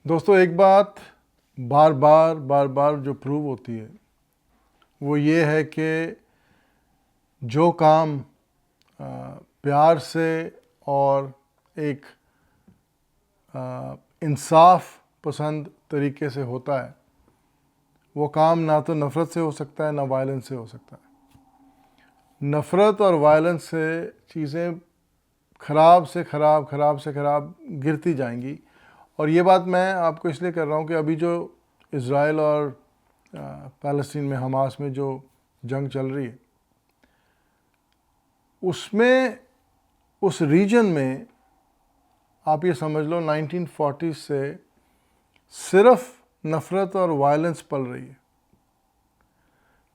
दोस्तों, एक बात बार बार जो प्रूव होती है वो ये है कि जो काम प्यार से और एक इंसाफ पसंद तरीके से होता है वो काम ना तो नफ़रत से हो सकता है ना वायलेंस से हो सकता है। नफ़रत और वायलेंस से चीज़ें ख़राब से ख़राब गिरती जाएंगी। और ये बात मैं आपको इसलिए कर रहा हूँ कि अभी जो इज़राइल और फ़लस्तीन में हमास में जो जंग चल रही है उसमें उस रीजन में आप ये समझ लो 1940 से सिर्फ नफ़रत और वायलेंस पल रही है।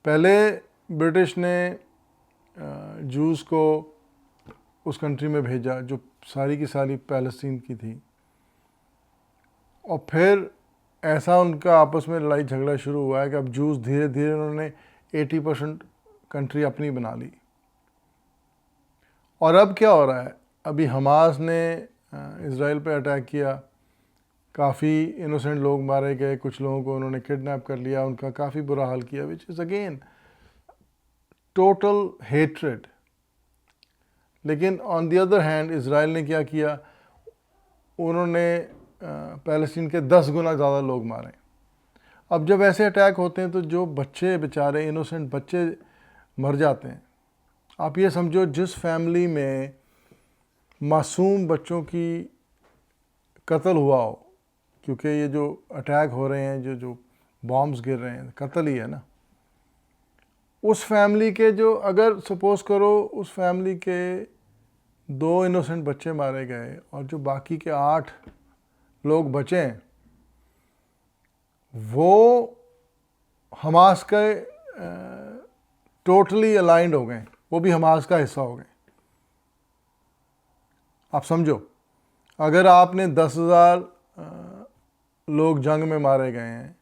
पहले ब्रिटिश ने जूस को उस कंट्री में भेजा जो सारी की सारी फ़लस्तीन की थी, और फिर ऐसा उनका आपस में लड़ाई झगड़ा शुरू हुआ है कि अब जूस धीरे धीरे उन्होंने 80% कंट्री अपनी बना ली। और अब क्या हो रहा है, अभी हमास ने इज़राइल पे अटैक किया, काफ़ी इनोसेंट लोग मारे गए, कुछ लोगों को उन्होंने किडनैप कर लिया, उनका काफ़ी बुरा हाल किया, which is again total hatred. लेकिन on the other hand Israel ने क्या किया, उन्होंने फ़लस्तीन के 10 गुना ज़्यादा लोग मारे। अब जब ऐसे अटैक होते हैं तो जो बच्चे बेचारे इनोसेंट बच्चे मर जाते हैं। आप ये समझो जिस फैमिली में मासूम बच्चों की कत्ल हुआ हो, क्योंकि ये जो अटैक हो रहे हैं, जो बॉम्ब्स गिर रहे हैं, कत्ल ही है ना, उस फैमिली के जो अगर सपोज़ करो उस फैमिली के 2 इनोसेंट बच्चे मारे गए और जो बाकी के 8 लोग बचे हैं वो हमास के टोटली अलाइंड हो गए, वो भी हमास का हिस्सा हो गए। आप समझो, अगर आपने 10,000 लोग जंग में मारे गए हैं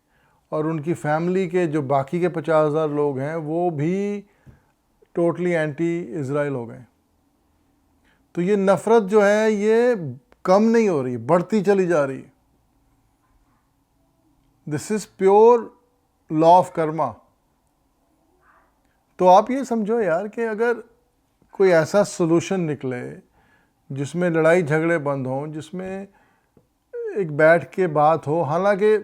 और उनकी फैमिली के जो बाकी के 50,000 लोग हैं वो भी टोटली एंटी इज़राइल हो गए, तो ये नफ़रत जो है ये कम नहीं हो रही, बढ़ती चली जा रही है। This is pure law of Karma. तो आप ये समझो यार कि अगर कोई ऐसा सोल्यूशन निकले जिसमें लड़ाई झगड़े बंद हों, जिसमें एक बैठ के बात हो, हालांकि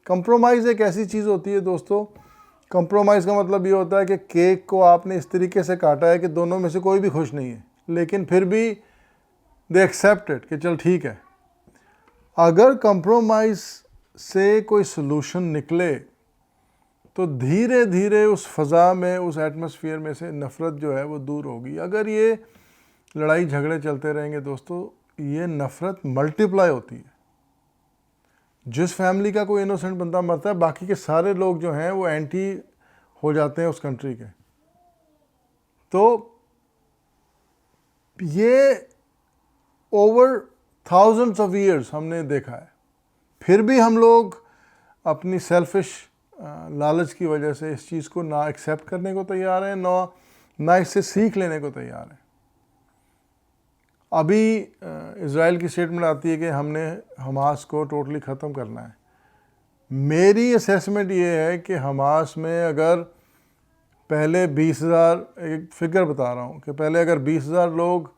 कंप्रोमाइज़ एक ऐसी चीज़ होती है दोस्तों, कंप्रोमाइज़ का मतलब ये होता है कि केक को आपने इस तरीके से काटा है कि दोनों में से कोई भी खुश नहीं है, लेकिन फिर भी दे एक्सेप्ट इट कि चल ठीक है। अगर कंप्रोमाइज़ से कोई सोल्यूशन निकले तो धीरे धीरे उस फ़ज़ा में, उस एटमॉस्फेयर में से नफ़रत जो है वो दूर होगी। अगर ये लड़ाई झगड़े चलते रहेंगे दोस्तों, ये नफ़रत मल्टीप्लाई होती है। जिस फैमिली का कोई इनोसेंट बंदा मरता है, बाकी के सारे लोग जो हैं वो एंटी हो जाते हैं उस कंट्री के। तो ये ओवर थाउजेंड्स ऑफ ईयर्स हमने देखा है, फिर भी हम लोग अपनी सेल्फिश लालच की वजह से इस चीज़ को ना एक्सेप्ट करने को तैयार हैं, ना इससे सीख लेने को तैयार हैं। अभी इज़राइल की स्टेटमेंट आती है कि हमने हमास को टोटली ख़त्म करना है। मेरी असेसमेंट ये है कि हमास में अगर पहले 20,000, एक फिगर बता रहा हूँ कि पहले अगर 20,000 लोग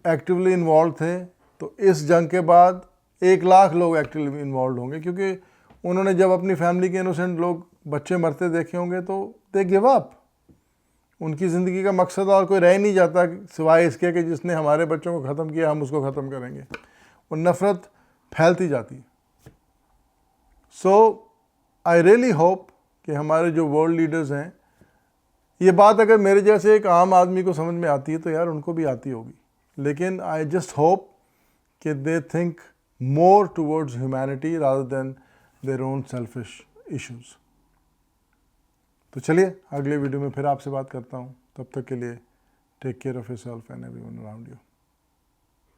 एक्टिवली इन्वॉल्व थे, तो इस जंग के बाद 1 लाख लोग एक्टिवली इन्वॉल्व होंगे, क्योंकि उन्होंने जब अपनी फैमिली के इनोसेंट लोग बच्चे मरते देखे होंगे तो दे गिव अप। उनकी ज़िंदगी का मकसद और कोई रह नहीं जाता सिवाय इसके कि जिसने हमारे बच्चों को ख़त्म किया हम उसको ख़त्म करेंगे, और नफ़रत फैलती जाती है। सो आई रियली होप कि हमारे जो वर्ल्ड लीडर्स हैं, ये बात अगर मेरे जैसे एक आम आदमी को समझ में आती है तो यार उनको भी आती होगी, लेकिन आई जस्ट होप कि they think more towards humanity rather than their own selfish issues. तो चलिए अगले वीडियो में फिर आपसे बात करता हूँ। तब तक के लिए take care of yourself and everyone around you.